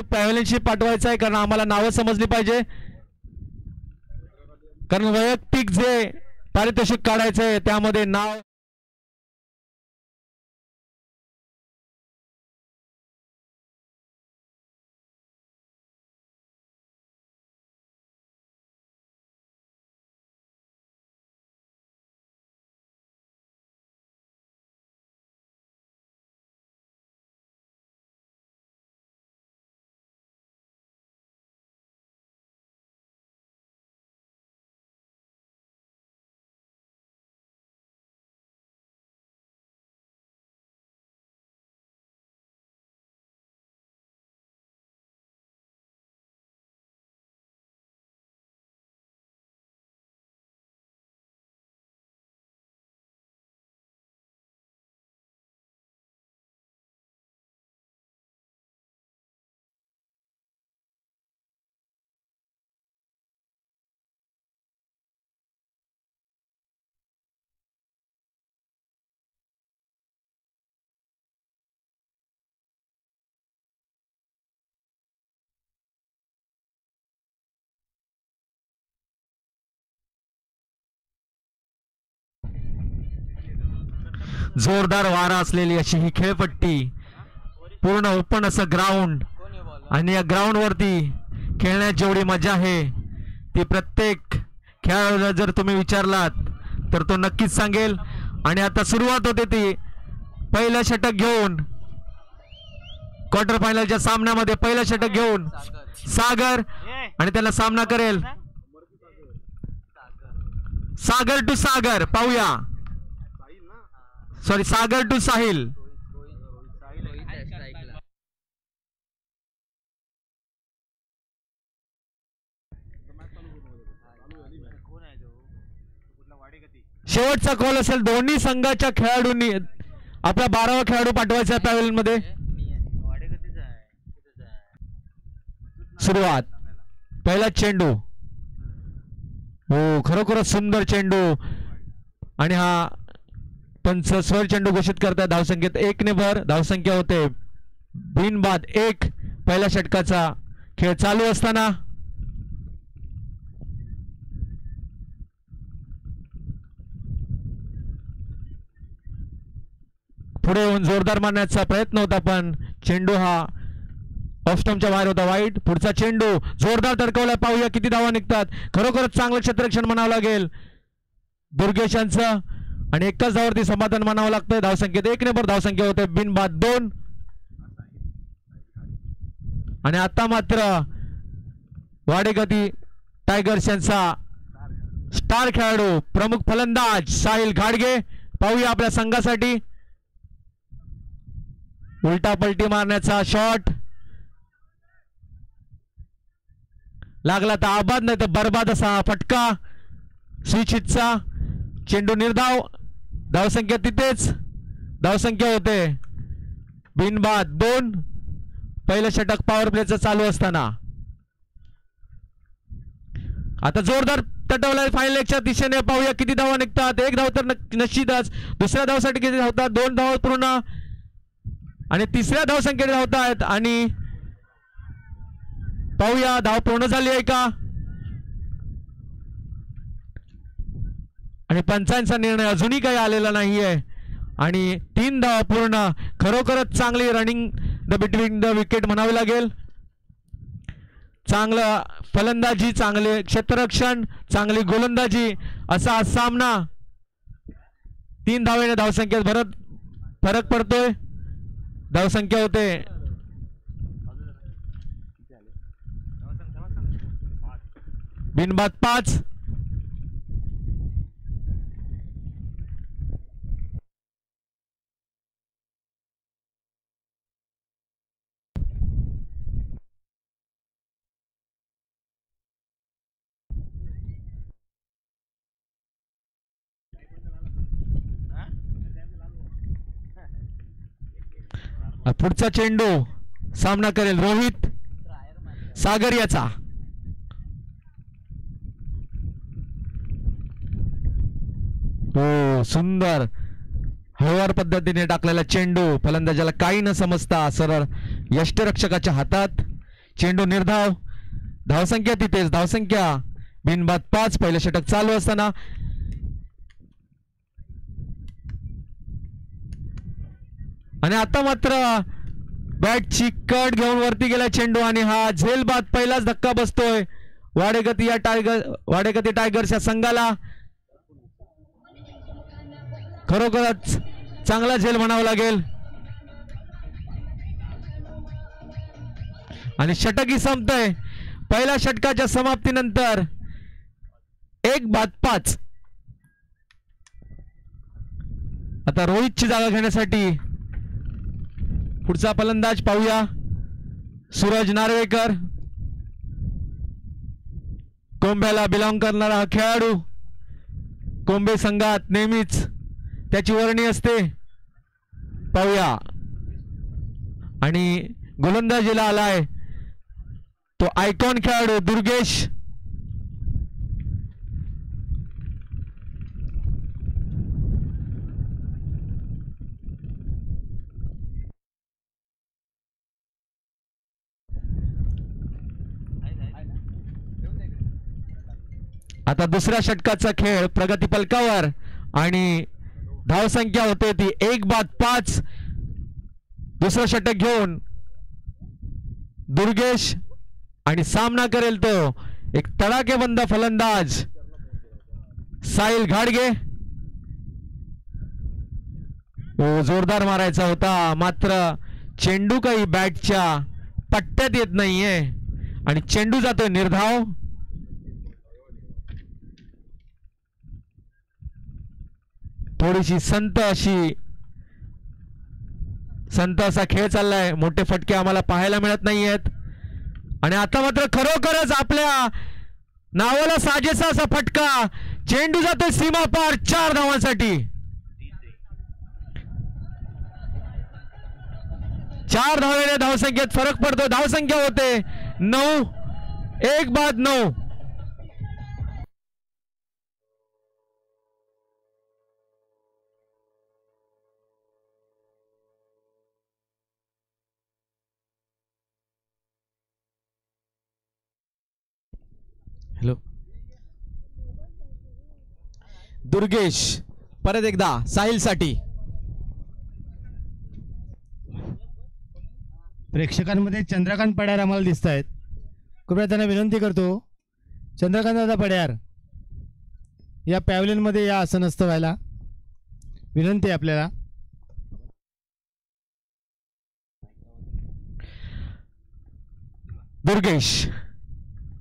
पॅव्हलियनशी पाठवायचं आहे, कारण आम्हाला नावं समजली पाहिजे. कारण वैयक्तिक जे पारितोषिक काढायचं आहे त्यामध्ये नाव जोरदार वारा असलेली अशी ही खेळपट्टी, पूर्ण ओपन असं ग्राउंड, आणि या ग्राउंड वरती खेळण्यात जेवढी मजा आहे ती प्रत्येक खेळाडूला जर तुम्ही विचारलात तर तो नक्कीच सांगेल. आणि आता सुरुवात होते ती पहिलं षटक घेऊन, क्वार्टर फायनलच्या सामन्यामध्ये पहिलं षटक घेऊन सागर, आणि त्याला सामना करेल सागर टू सागर. पाहूया, सॉरी सागर टू साहिल. शेवटचा कॉल असेल. दोन्ही संघाच्या खेळाडूंनी आपला 12वा खेळाडू पाठवायचा पॅव्हलियन मध्ये. सुरुवात, पहिला चेंडू. हो, खरोखरच सुंदर चेंडू, आणि हा पंच स्वर चेंडू घोषित करतात. धावसंख्येत 1 ने भर. धावसंख्या होते बिनबाद 1. पहिल्या षटकाचा खेळ चालू असताना पुढे येऊन जोरदार मारण्याचा प्रयत्न होता, पण चेंडू हा ऑफ स्टंपच्या बाहेर होता. वाईट. पुढचा चेंडू जोरदार तडकवला. पाहूया किती धावा निघतात. खरोखरच चांगलं क्षेत्ररक्षण म्हणावं लागेल दुर्गेश यांचं, आणि एकाच धावावरती समाधान मानावं लागतं. धावसंख्येत 1 ने भर. धावसंख्या होते बिनबाद 2. आणि आता मात्र वाडेगती टायगर्स यांचा स्टार खेळाडू, प्रमुख फलंदाज साहिल घाडगे. पाहूया आपल्या संघासाठी उलटा पलटी मारण्याचा शॉट लागला तर आबाद, नाही तर बरबाद असा फटका स्विच हिटचा. चेंडू निर्धाव. धावसंख्या तिथेच. धावसंख्या होते बिनबाद 2. पहिलं षटक पॉवर प्लेचं चालू असताना आता जोरदार तटवलाय फायनल च्या दिशेने. पाहूया किती धावा निघतात. 1 धाव तर निश्चितच. दुसऱ्या धावसाठी किती धावतात? 2 धाव पूर्ण, आणि तिसऱ्या धावसंख्येने धावत आहेत. आणि पाहूया धाव पूर्ण झाली आहे का, आणि पंचांचा निर्णय अजूनही काही आलेला नाहीये. आणि 3 धावा पूर्ण. खरोखरच चांगली running the between the wicket म्हणावे लागेल. चांगलं फलंदाजी, चांगले क्षेत्ररक्षण, चांगली गोलंदाजी असा हा सामना. 3 धावेने धावसंख्येत फरक पडतोय. धावसंख्या होते बिनबाद 5. पुढचा चेंडू सामना करेल रोहित सागर याचा. हो, सुंदर हळूवार पद्धतीने टाकलेला चेंडू फलंदाजाला काही न समजता सरळ यष्टरक्षकाच्या हातात. चेंडू निर्धाव, धावसंख्या तिथेच, धावसंख्या बिनबाद 5. पहिलं षटक चालू असताना आणि आता मात्र बॅटची कट घेऊन वरती गेला चेंडू आणि हा झेल बाद पहिलाच धक्का बसतोय वाडेगती टायगर्स या संघाला. खरोखरच चांगला झेल म्हणावं लागेल आणि षटकही संपतंय. पहिल्या षटकाच्या समाप्तीनंतर 1-5. आता रोहितची जागा घेण्यासाठी पुढचा फलंदाज पाहूया. सूरज नार्वेकर, कोंब्याला बिलॉंग करणारा हा खेळाडू. कोंबे संघात नेहमीच त्याची वर्णी असते. पाहूया. आणि गोलंदाजीला आलाय तो आयकॉन खेळाडू दुर्गेश. आता दुसऱ्या षटकाचा खेळ प्रगती पलकावर आणि धावसंख्या होते ती 1-5. दुसरं षटक घेऊन दुर्गेश आणि सामना करेल तो एक तडाखेबंद फलंदाज साहिल घाडगे. जोरदार मारायचा होता मात्र चेंडू काही बॅटच्या पट्ट्यात येत नाहीये आणि चेंडू जातोय निर्धाव. थोडीशी संत असा खेळ चाललाय. मोठे फटके आम्हाला पाहायला मिळत नाहीयेत आणि आता मात्र खरोखरच आपल्या नावाला साजेसा असा फटका. चेंडू जातोय सीमा पार 4 धावांसाठी. 4 धावेने धावसंख्येत फरक पडतो. धावसंख्या होते 9. 1-9. हॅलो. दुर्गेश परत एकदा साहिल साठी. प्रेक्षकांमध्ये चंद्रकांत पड्यार आम्हाला दिसत आहेत. कृपया त्यांना विनंती करतो, चंद्रकांत दादा पड्यार या पॅव्हलियनमध्ये या असं नसतं व्हायला. विनंती आहे आपल्याला. दुर्गेश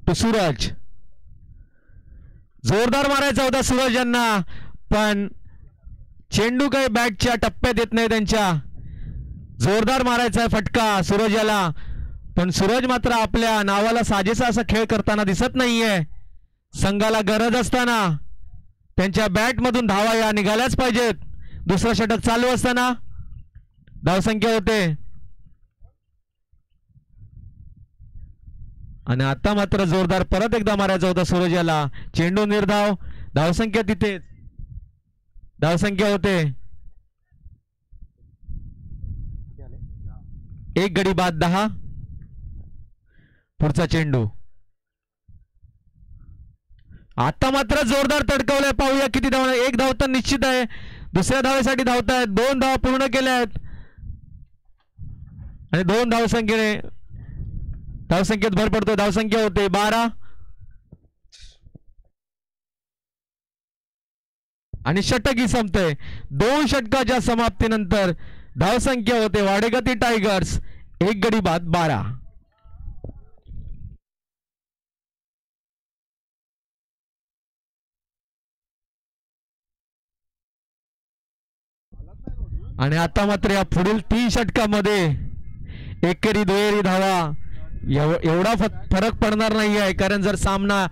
टू सूरज. जोरदार मारायचा होता सूरज यांना पण चेंडू काही बॅटच्या टप्प्यात येत नाही त्यांच्या. जोरदार मारायचा फटका सूरज याला पण सूरज मात्र आपल्या नावाला साजेसा असा खेळ करताना दिसत नाहीये. संघाला गरज असताना त्यांच्या बॅट मधून धावा या निघाल्याच पाहिजेत. दुसरं षटक चालू असताना धावसंख्या होते आणि आता मात्र जोरदार परत एकदा मारायचा होता सूरज याला. चेंडू निर्धाव, धावसंख्या तिथेच, धावसंख्या होते 1 गडी बाद 10. पुढचा चेंडू आता मात्र जोरदार तडकवलाय. पाहूया किती धाव. 1 धाव तर निश्चित आहे. दुसऱ्या धावेसाठी धावतायत. 2 धावा पूर्ण केल्या आहेत आणि 2 धावसंख्येत भर पडतो. धावसंख्या होते 12 आणि षटकही संपते. 2 षटकाच्या समाप्तीनंतर धावसंख्या होते वाडेगती टायगर्स 1 गडी बाद 12. आणि आता मात्र या पुढील 3 षटकामध्ये एकेरी दुहेरी धावा एवढा फरक पडणार नाही आहे. कारण जर सामना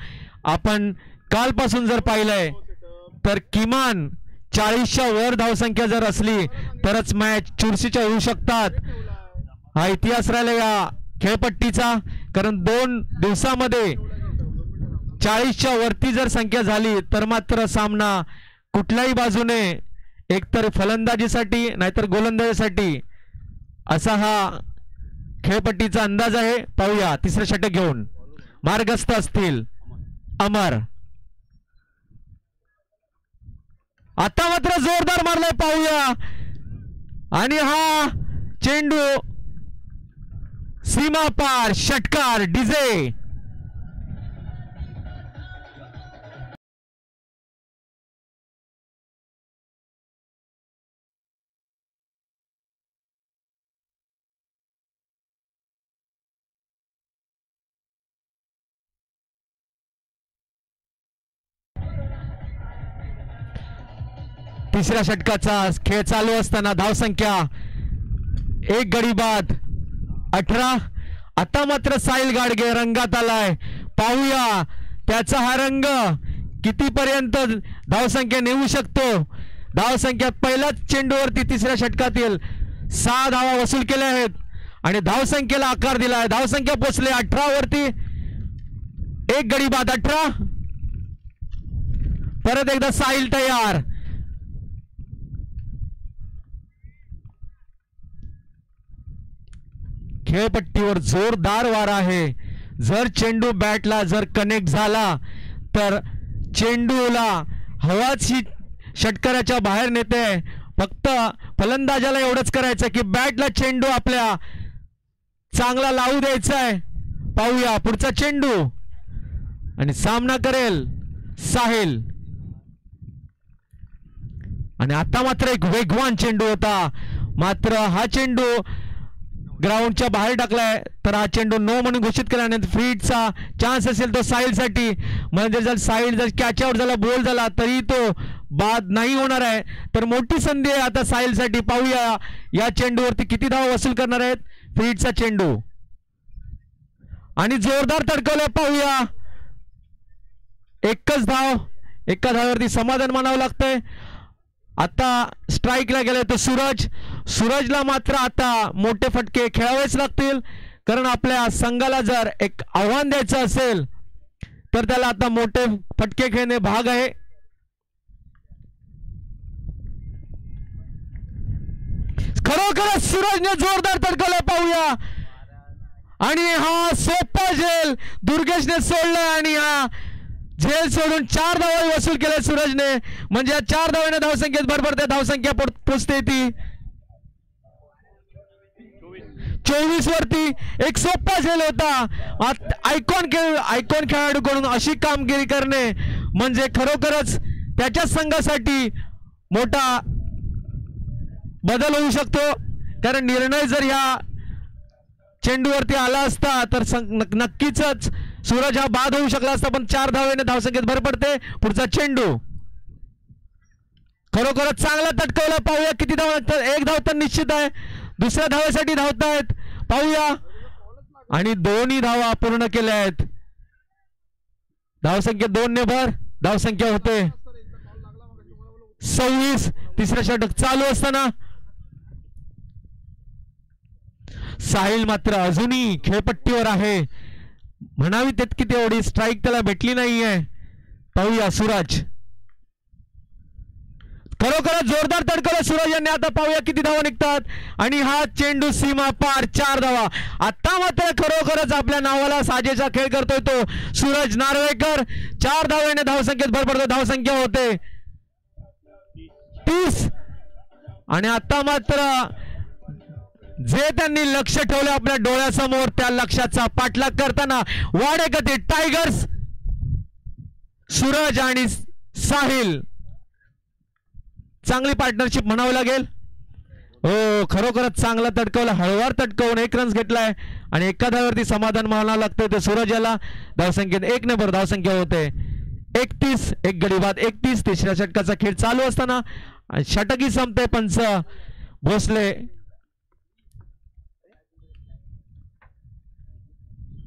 आपण कालपासून जर पाहिलाय तर किमान 40च्या वर धावसंख्या जर असली तरच मॅच चुरशीच्या होऊ शकतात. हा इतिहास राहिला या खेळपट्टीचा. कारण 2 दिवसामध्ये 40च्या वरती जर संख्या झाली तर मात्र सामना कुठल्याही बाजूने एकतर फलंदाजीसाठी नाहीतर गोलंदाजीसाठी असा हा खेळपट्टीचा अंदाज आहे. पाहूया तिसरं षटक घेऊन मार्गस्थ असतील अमर. आता मात्र जोरदार मारलाय पाहूया. आणि हा चेंडू सीमा पार षटकार डीजे. तिसऱ्या षटकाचा खेळ चालू असताना धावसंख्या 1 गडी बाद 18. आता मात्र साहिल गाडगे रंगात आलाय. पाहूया त्याचा हा रंग कितीपर्यंत धावसंख्या नेऊ शकतो. धावसंख्या पहिल्याच चेंडूवरती तिसऱ्या षटकातील 6 धावा वसूल केल्या आहेत आणि धावसंख्येला आकार दिलाय. धावसंख्या पोचले 18 वरती. 1 गडी बाद 18. परत एकदा साहिल तयार. खेळपट्टीवर जोरदार वारा आहे. जर चेंडू बॅटला जर कनेक्ट झाला तर चेंडूला हवाच ही षटकाराच्या बाहेर नेते. फक्त फलंदाजाला एवढंच करायचं की बॅटला चेंडू आपल्या चांगला लावू द्यायचा आहे. पाहूया पुढचा चेंडू आणि सामना करेल साहिल. आणि आता मात्र एक वेगवान चेंडू होता. मात्र हा चेंडू ग्राउंडच्या बाहेर टाकलाय. तर हा चेंडू नो म्हणून घोषित केल्यानंतर फ्रीडचा चान्स असेल तो साहिलसाठी. म्हणजे जर साहिल जर कॅच आउट झाला बॉल झाला तरी तो बाद नाही होणार आहे. तर मोठी संधी आहे आता साहिलसाठी. पाहूया या चेंडूवरती किती धाव वसूल करणार आहेत. फ्रीडचा चेंडू आणि जोरदार तडकवलं. पाहूया एकच धाव. एका धावावरती समाधान मानावं लागतंय. आता स्ट्राईकला गेले तर सूरजला मात्र आता मोठे फटके खेळावेच लागतील. कारण आपल्या संघाला जर एक आव्हान द्यायचं असेल तर त्याला आता मोठे फटके खेळणे भाग आहे. खरोखरच सूरजने जोरदार तडकवलं. पाहूया आणि हा सोपा झेल दुर्गेशने सोडलाय आणि हा झेल सोडून 4 धावा वसूल केले सूरजने. म्हणजे 4 धावाने धावसंख्येत भर पडते. धावसंख्या पोचते ती 24 वरती. एक सोपा झेल होता. आयकॉन खेळाडूकडून अशी कामगिरी करणे म्हणजे खरोखरच त्याच्या संघासाठी मोठा बदल होऊ शकतो. कारण निर्णय जर ह्या चेंडूवरती आला असता तर नक्कीच सूरज हा बाद होऊ शकला असता. पण 4 धावेने धावसंख्येत भर पडते. पुढचा चेंडू खरोखरच चांगला तटकवला. पाहूया किती धाव लागतात. 1 धाव तर निश्चित आहे. दुसऱ्या धावेसाठी धावतायत. पाहूया आणि 2ही धावा पूर्ण केल्या आहेत. धावसंख्या 2 ने भर. धावसंख्या होते 26. तिसरं षटक चालू असताना साहिल मात्र अजूनही खेळपट्टीवर आहे. म्हणावी तितकी तेवढी स्ट्राईक त्याला भेटली नाहीये. पाहूया सूरज खरोखरच जोरदार तडकवलं सूरज यांनी. आता पाहूया किती धावा निघतात. आणि हा चेंडू सीमा पार 4 धावा. आता मात्र खरोखरच आपल्या नावाला साजेचा खेळ करतोय तो सूरज नार्वेकर. 4 धावेने धावसंख्येत भर पडतो. धावसंख्या होते 30. आणि आता मात्र जे त्यांनी लक्ष ठेवलं आपल्या डोळ्यासमोर त्या लक्ष्याचा पाठलाग करताना वाडेकती टायगर्स सूरज आणि साहिल चांगली पार्टनरशिप म्हणावं लागेल. हो खरोखरच चांगला तडकवला. हळवार तडकवून 1 रन्स घेतलाय आणि एका धावावरती समाधान मानावं लागतं ते सूरज याला. धावसंख्येत 1 ने भर. धावसंख्या होते 31. 1 गडी बाद 31. तिसऱ्या षटकाचा खेळ चालू असताना षटकही संपते. पंच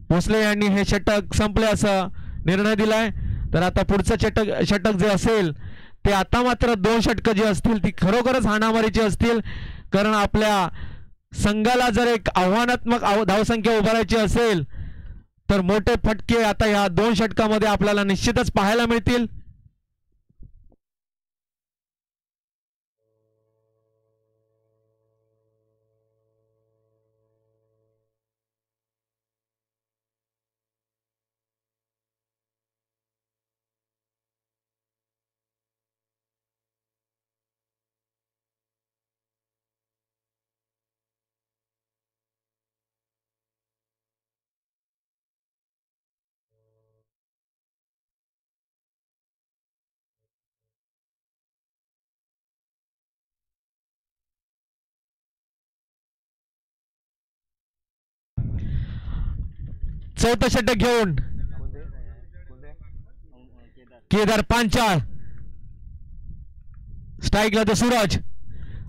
भोसले यांनी हे षटक संपले असा निर्णय दिलाय. तर आता पुढचं षटक जे असेल ते आता मात्र 2 षटकं जी असतील ती खरोखरच हाणामारीची असतील. कारण आपल्या संघाला जर एक आव्हानात्मक धावसंख्या उभारायची असेल तर मोठे फटके आता ह्या 2 षटकामध्ये आपल्याला निश्चितच पाहायला मिळतील. चौथं षटक घेऊन केदार पांचाळ. स्ट्राईकला तो सूरज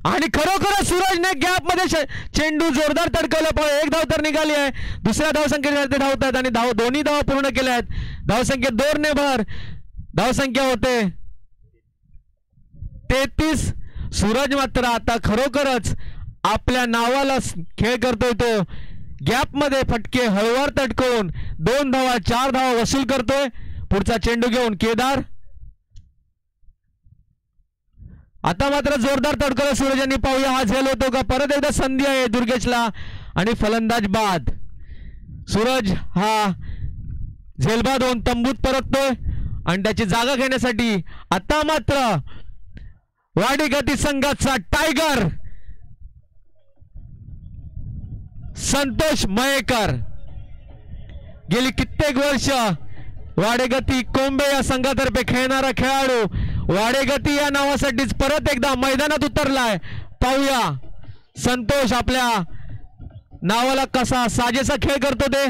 आणि खरोखर सूरजने गॅप मध्ये चेंडू जोरदार तडकवला. एक धाव तर निघाली आहे. दुसऱ्या धावसंख्येसाठी धावतात आणि दोन्ही धावा पूर्ण केल्या आहेत. धावसंख्या 2 ने भर. धावसंख्या होते 33. सूरज मात्र आता खरोखरच आपल्या नावाला खेळ करतोय. तो गॅप मध्ये फटके हळूवार तटकवून 2 धावा 4 धावा वसूल करतोय. पुढचा चेंडू घेऊन केदार. आता मात्र जोरदार तडकवला सूरजांनी. पाहूया हा झेल होतो का. परत एकदा संधी आहे दुर्गेशला आणि फलंदाज बाद. सूरज हा झेलबाद होऊन तंबूत परततोय आणि त्याची जागा घेण्यासाठी आता मात्र वाडेगती संघाचा टायगर संतोष मयेकर. गेली कित्येक वर्ष वाडेगती कोंबे या संघातर्फे खेळणारा खेळाडू वाडेगती या नावासाठीच परत एकदा मैदानात उतरलाय. पाहूया संतोष आपल्या नावाला कसा साजेसा खेळ करतो ते.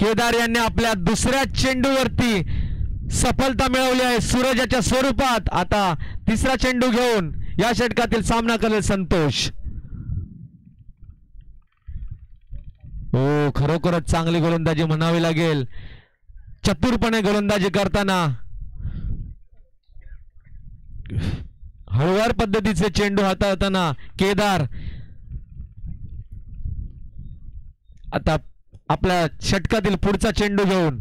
केदार यांनी आपल्या दुसऱ्या चेंडूवरती सफलता मिळवली आहे सूरजाच्या स्वरूपात. आता तिसरा चेंडू घेऊन या षटकातील सामना करेल संतोष. हो, खरोखरच चांगली गोलंदाजी म्हणावी लागेल. चतुरपणे गोलंदाजी करताना हळूवार पद्धतीचे चेंडू हाताळताना केदार आता आपल्या षटकातील पुढचा चेंडू घेऊन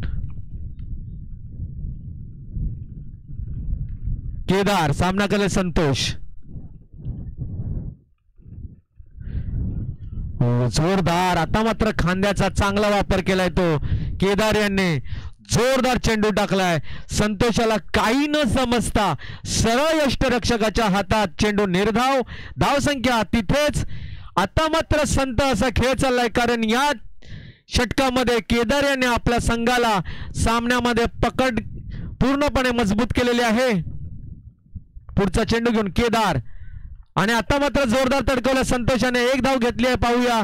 केदार. सामना करेल संतोष. जोरदार आता मात्र खांद्याचा चांगला वापर केलाय तो केदार यांनी. जोरदार चेंडू टाकलाय. संतोषाला काही न समजता सरळ यष्टरक्षकाच्या हातात चेंडू निर्धाव. धावसंख्या तिथेच. आता मात्र संत असा खेळ चाललाय कारण या षटकामध्ये केदार यांनी आपल्या संघाला सामन्यामध्ये पकड पूर्णपणे मजबूत केलेली आहे. पुढचा चेंडू घेऊन केदार आणि आता मात्र जोरदार तडकवला संतोषाने. 1 धाव घेतली आहे. पाहूया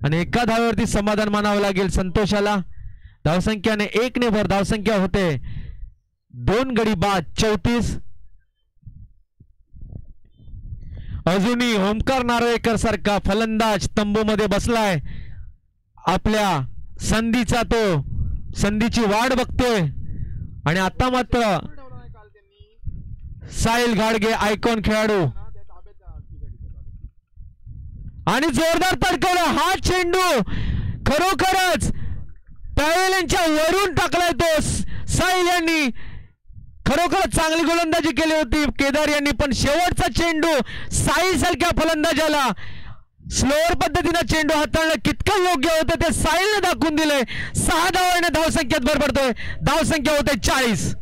आणि एका धावेवरती समाधान मानावं लागेल संतोषाला. धावसंख्याने 1 ने भर. धावसंख्या होते 2 गडी बाद 34. अजूनही ओमकार नार्वेकर सारखा फलंदाज तंबूमध्ये बसलाय. आपल्या संधीची वाट बघतोय आणि आता मात्र साहिल घाडगे आयकॉन खेळाडू आणि जोरदार तडकवला. हा चेंडू खरोखरच पॅवेलियनच्या वरून टाकलाय तो साहिल यांनी. खरोखरच चांगली गोलंदाजी केली होती केदार यांनी पण शेवटचा चेंडू साहिल सारख्या फलंदाजाला स्लोअर पद्धतीने चेंडू हाताळणं कितकं योग्य होतं ते साहिलने दाखवून दिले. 6 धावांनी धावसंख्येत भर पडतोय. धावसंख्या होते 40.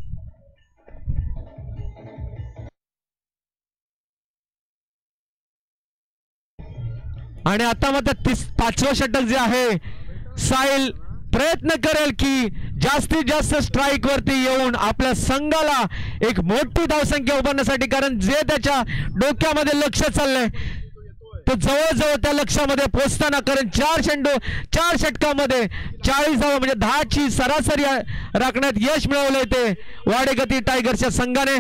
आणि आता मात्र 5वं षटक जे आहे साहिल प्रयत्न करेल की जास्तीत जास्त स्ट्राईक वरती येऊन आपल्या संघाला एक मोठी धावसंख्या उभारण्यासाठी. कारण जे त्याच्या डोक्यामध्ये लक्ष चाललंय तो जवळजवळ त्या लक्ष्यामध्ये पोहोचताना कारण 4 षटकामध्ये 40 धावा म्हणजे 10ची सरासरी राखण्यात यश मिळवलंय ते वाडेगती टायगर्सच्या संघाने.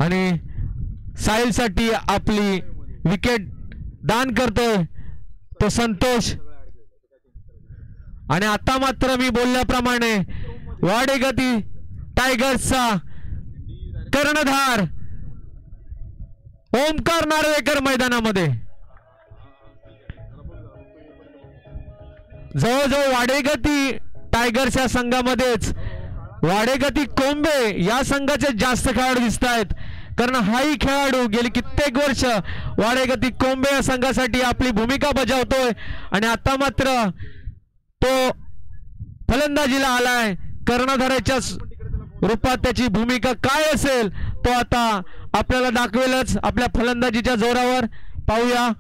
आणि साहिलसाठी आपली विकेट दान करतोय तो संतोष. आणि आता मात्र मी बोलल्याप्रमाणे वाडेगती टायगर्सचा कर्णधार ओमकार नार्वेकर मैदानामध्ये. जवळजवळ वाडेगती टायगर्स या संघामध्येच वाडेगती कोंबे या संघाचे जास्त खेळाडू दिसत आहेत कारण हाही खेळाडू गेली कित्येक वर्ष वाडेगती कोंबे या संघासाठी आपली भूमिका बजावतोय. आणि आता मात्र तो फलंदाजीला आलाय. कर्णधाराच्या रूपात त्याची भूमिका काय असेल तो आता आपल्याला दाखवेलच आपल्या फलंदाजीच्या जोरावर. पाहूया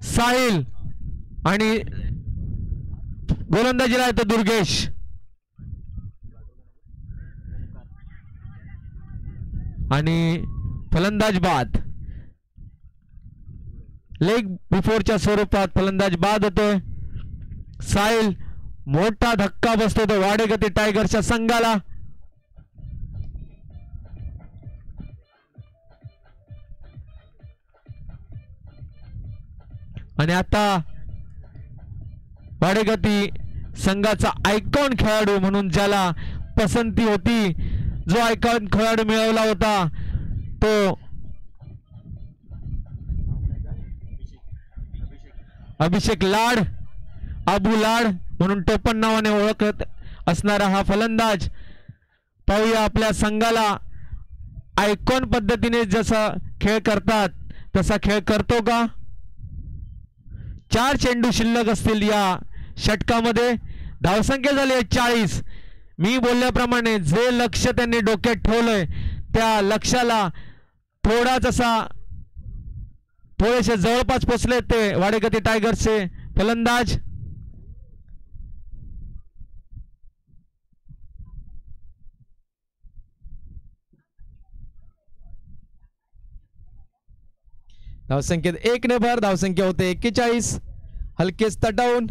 साहिल आणि गोलंदाजीला येतो दुर्गेश. आणि फलंदाज बाद. लेग बिफोरच्या स्वरूपात फलंदाज बाद होतोय. साहिल मोठा धक्का बसतो तो वाडेगती टायगर्सच्या संघाला. आणि आता वाडेगती संघाचा आयकॉन खेळाडू म्हणून ज्याला पसंती होती, जो आयकॉन खेळाडू मिळवला होता तो अभिषेक लाड, अबू लाड म्हणून टोपण नावाने ओळखत असणारा हा फलंदाज. पाहूया आपल्या संघाला आयकॉन पद्धतीने जसा खेळ करतात तसा खेळ करतो का. 4 चेंडू शिल्लक असतील या षटकामध्ये. धावसंख्या झाली आहे 40. मी बोलल्याप्रमाणे जे लक्ष त्यांनी डोक्यात ठेवलंय त्या लक्ष्याला थोडेसे जवळपास पोचले ते वाडेगती टायगर्सचे फलंदाज. धावसंख्येत 1 ने भर. धावसंख्या होते 41. हलकेच तटावून.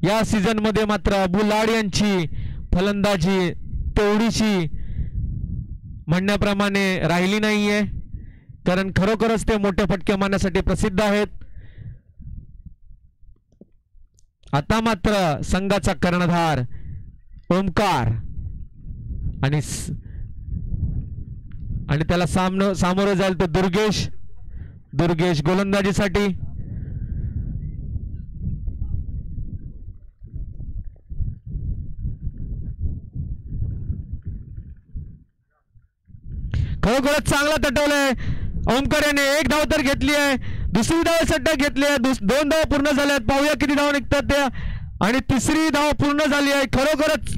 या सीझन मध्ये मात्र अबू लाड यांची फलंदाजी तेवढीशी म्हणण्याप्रमाणे राहिली नाहीये, कारण खरोखरच ते मोठे फटके मारण्यासाठी प्रसिद्ध आहेत. आता मात्र संघाचा कर्णधार ओमकार आणि त्याला सामोरं जाईल तो दुर्गेश गोलंदाजीसाठी. खरोखरच चांगला तटवलाय ओमकार याने. 1 धाव तर घेतली आहे, दुसरी धाव सट्टा घेतली आहे, 2 धाव पूर्ण झाल्या. पाहूया किती धाव निघतात त्या. आणि 3री धाव पूर्ण झाली आहे. खरोखरच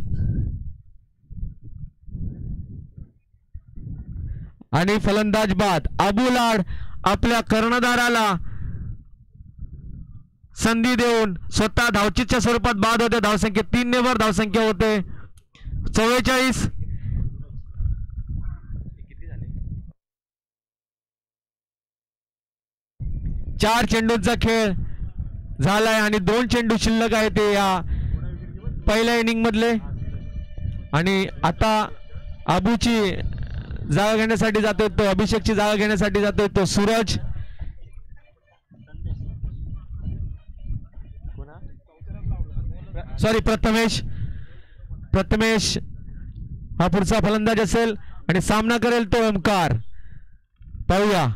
आणि फलंदाज बाद. अबू लाड आपल्या कर्णधाराला संधी देऊन स्वतः धावचीच्या स्वरूपात बाद होते. धावसंख्या 3 ने भर. धावसंख्या होते 44. 4 चेंडूंचा खेळ झालाय आणि 2 चेंडू शिल्लक आहे ते या पहिल्या इनिंग मधले. आणि आता अबूची जागा घेण्यासाठी जातोय तो, अभिषेकची जागा घेण्यासाठी जातोय तो सूरज. सॉरी प्रथमेश हा पुढचा फलंदाज असेल आणि सामना करेल तो ओमकार. पाहूया.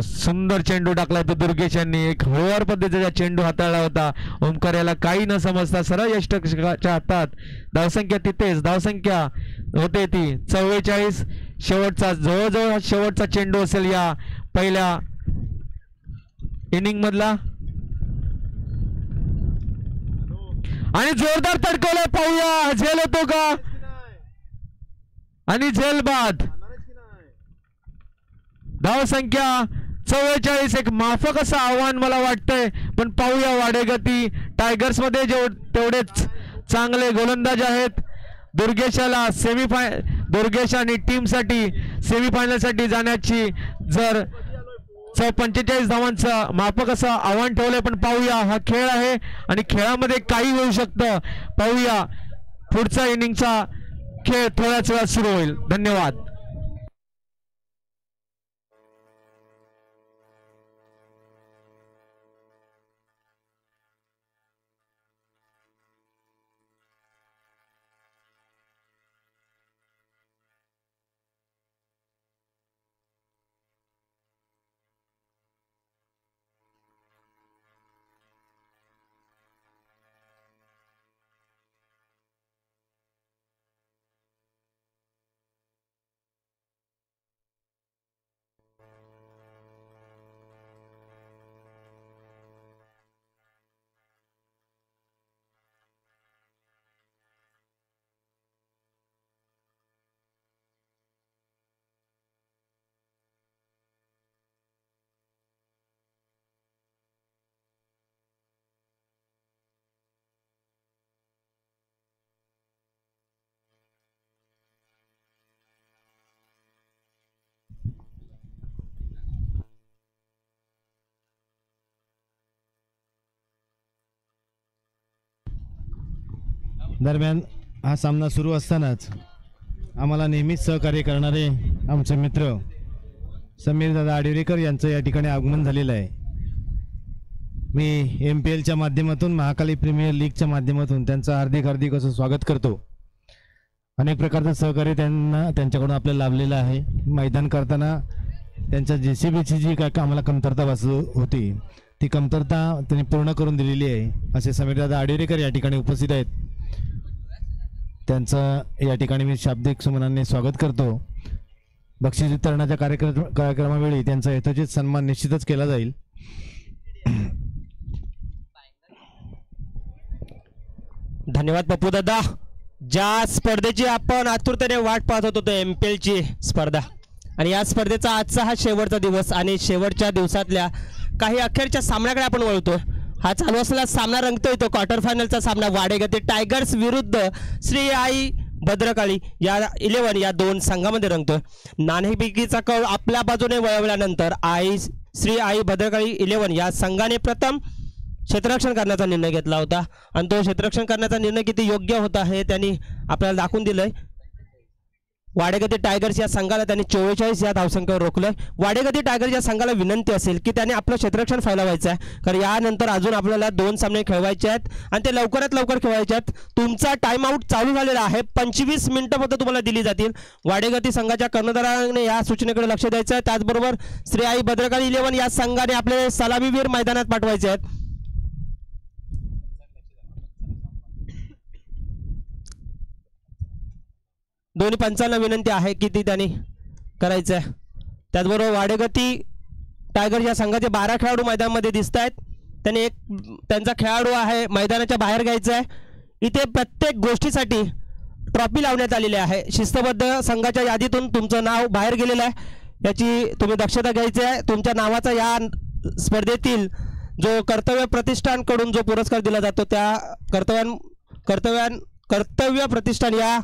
सुंदर चेंडू टाकला तो दुर्गेश यांनी. एक हळूवार पद्धतीचा चेंडू हाताळला होता. ओमकार याला काही न समजता सरळ यष्टकाच्या हातात. धावसंख्या तिथेच. धावसंख्या होते ती 44. शेवटचा जवळजवळ शेवटचा चेंडू असेल या पहिल्या इनिंग मधला. आणि जोरदार तडकवलं. पाहूया झेल होतो का. आणि झेल बाद. धावसंख्या 44. एक माफक असं आव्हान मला वाटतंय, पण पाहूया. वाडेगती टायगर्स मध्ये तेवढेच चांगले गोलंदाज आहेत. दुर्गेश आणि टीम साठी सेमीफायनल साठी जाण्याची जर 45 धावांचं माफक असं आव्हान ठेवलंय, पण पाहूया. हा खेळ आहे आणि खेळामध्ये काही होऊ शकतं. पाहूया. पुढचा इनिंगचा खेळ थोड्याच वेळात सुरू होईल. धन्यवाद. दरम्यान हा सामना सुरू असतानाच आम्हाला नेहमीच सहकार्य करणारे आमचे मित्र समीरदादा आडिवरेकर यांचं या ठिकाणी आगमन झालेलं आहे. मी MPLच्या माध्यमातून महाकाली प्रीमियर लीगच्या माध्यमातून त्यांचं हार्दिक असं स्वागत करतो. अनेक प्रकारचं सहकार्य त्यांच्याकडून आपल्याला लाभलेलं आहे. मैदान करताना त्यांच्या JCBची जी काय आम्हाला कमतरता होती ती कमतरता त्यांनी पूर्ण करून दिलेली आहे. असे समीरदादा आडिवरेकर या ठिकाणी उपस्थित आहेत. त्यांचं या ठिकाणी मी शाब्दिक सुमनाने स्वागत करतो. बक्षीस वितरणाच्या कार्यक्रमावेळी त्यांचा यथोचित सन्मान निश्चितच केला जाईल. धन्यवाद पप्पू दादा. ज्या स्पर्धेची आपण आतुरतेने वाट पाहत होतो तो MPLची स्पर्धा आणि या स्पर्धेचा आजचा हा शेवटचा दिवस आणि शेवटच्या दिवसातल्या काही अखेरच्या सामन्याकडे आपण वळतो. हा चालू असलेला सामना रंगतोय तो क्वार्टर फायनलचा सामना वाडेगते टायगर्स विरुद्ध श्री आई भद्रकाली या 11 या दोन संघामध्ये रंगतोय. नाणेफेकीचा कळ आपल्या बाजूने वळवल्यानंतर श्री आई भद्रकाली 11 या संघाने प्रथम क्षेत्ररक्षण करण्याचा निर्णय घेतला होता आणि तो क्षेत्ररक्षण करण्याचा निर्णय किती योग्य होता हे त्यांनी आपल्याला दाखवून दिलंय. वाडेगती टायगर्स या संघाला त्यांनी 44 या धावसंख्येवर रोखलंय. वाडेगती टायगर्स या संघाला विनंती असेल की त्याने आपलं क्षेत्ररक्षण फैलावायचं आहे, कारण यानंतर अजून आपल्याला 2 सामने खेळवायचे आहेत आणि ते लवकरात लवकर खेळवायचे आहेत. तुमचा टाइम आउट चालू झालेला आहे. 25 मिनिटं फक्त तुम्हाला दिली जातील. वाडेगती संघाच्या कर्णधाराने या सूचनेकडे लक्ष द्यायचं आहे. त्याचबरोबर श्री आई भद्रकाली 11 या संघाने आपले सलामीवीर मैदानात पाठवायचे आहेत. दोन्ही पंचांना विनंती आहे की ती त्यांनी करायचं आहे. त्याचबरोबर वाडेगती टायगर या संघाचे 12 खेळाडू मैदानामध्ये दिसत आहेत. त्यांनी त्यांचा खेळाडू आहे मैदानाच्या बाहेर घ्यायचा आहे. इथे प्रत्येक गोष्टीसाठी ट्रॉफी लावण्यात आलेली आहे. शिस्तबद्ध संघाच्या यादीतून तुमचं नाव बाहेर गेलेलं आहे, याची तुम्ही दक्षता घ्यायची आहे. तुमच्या नावाचा या स्पर्धेतील जो कर्तव्य प्रतिष्ठानकडून जो पुरस्कार दिला जातो त्या कर्तव्य प्रतिष्ठान या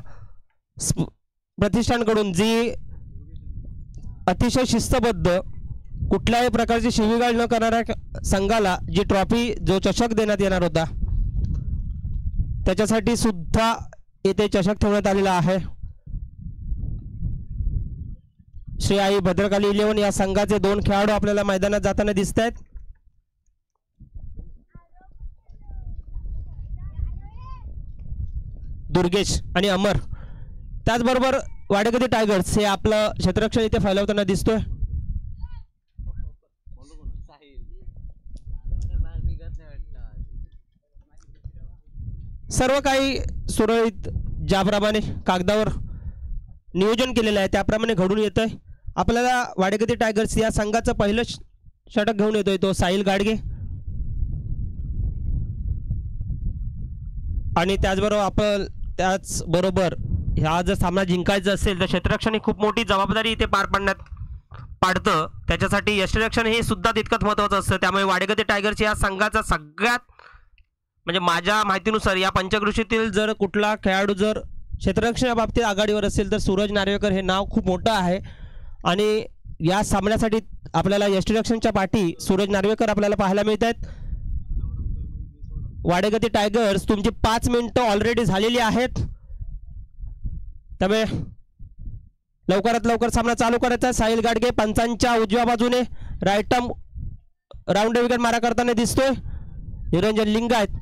प्रतिष्ठानकडून जी अतिशय शिस्तबद्ध कुठल्याही प्रकारची शिवीगाळ न करणाऱ्या संघाला जी ट्रॉफी जो चषक देण्यात येणार होता त्याच्यासाठी सुद्धा येथे चषक ठेवण्यात आलेला आहे. श्री आई भद्रकाली 11 या संघाचे 2 खेळाडू आपल्याला मैदानात जाताना दिसत आहेत. दुर्गेश आणि अमर. त्याचबरोबर वाडेगती टायगर्स हे आपलं क्षेत्ररक्षण इथे फैलावताना दिसतोय. सर्व काही सुरळीत ज्याप्रमाणे कागदावर नियोजन केलेलं आहे त्याप्रमाणे घडून येतंय. आपल्याला वाडेगती टायगर्स या संघाचं पहिलं षटक घेऊन येतोय तो साहिल गाडगे आणि त्याचबरोबर हा जर सामना जिंकायचा असेल तर क्षेत्ररक्षण ही खूप मोठी जबाबदारी इथे पाडतं. त्याच्यासाठी यष्टिरक्षण हे सुद्धा तितकंच महत्त्वाचं असतं. त्यामुळे वाडेगती टायगर्स या संघाचा सगळ्यात म्हणजे माझ्या माहितीनुसार या पंचक्रोशीतील जर कुठला खेळाडू जर क्षेत्ररक्षण बाबतीत आघाडीवर असेल तर सूरज नार्वेकर हे नाव खूप मोठं आहे आणि या सामन्यासाठी आपल्याला यष्टिरक्षणच्या पाठी सूरज नार्वेकर आपल्याला पाहायला मिळत आहेत. वाडेगती टायगर्स तुमची 5 मिनिटं ऑलरेडी झालेली आहेत, त्यामुळे लवकरात लवकर सामना चालू करायचा. साहिल गाडगे पंचांच्या उजव्या बाजूने राईट आर्म राऊंड विकेट मारा करताना दिसतोय. निरंजन लिंगायत